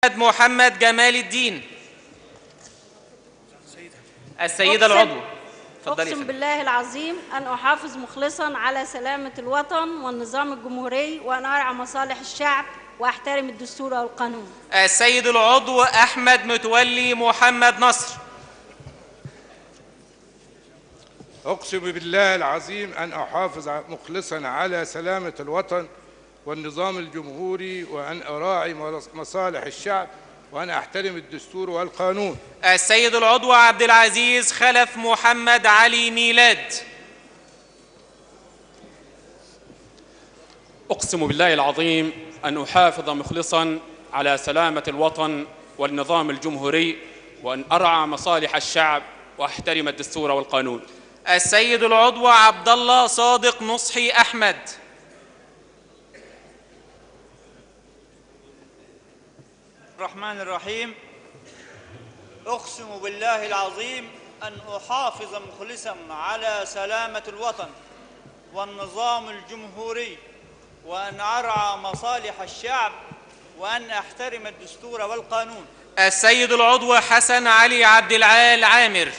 محمد جمال الدين. السيدة العضو. أقسم بالله العظيم أن أحافظ مخلصاً على سلامة الوطن والنظام الجمهوري، وأن أرعى مصالح الشعب وأحترم الدستور والقانون. السيد العضو أحمد متولي محمد نصر. أقسم بالله العظيم أن أحافظ مخلصاً على سلامة الوطن والنظام الجمهوري، وأن أراعي مصالح الشعب، وأن أحترم الدستور والقانون. السيد العضو عبد العزيز خلف محمد علي ميلاد. أقسم بالله العظيم أن أحافظ مخلصاً على سلامة الوطن والنظام الجمهوري، وأن أرعى مصالح الشعب وأحترم الدستور والقانون. السيد العضو عبد الله صادق نصحي أحمد. الرحمن الرحيم. أقسم بالله العظيم أن أحافظ مخلصاً على سلامة الوطن والنظام الجمهوري، وأن أرعى مصالح الشعب، وأن أحترم الدستور والقانون. السيد العضو حسن علي عبد العال عامر.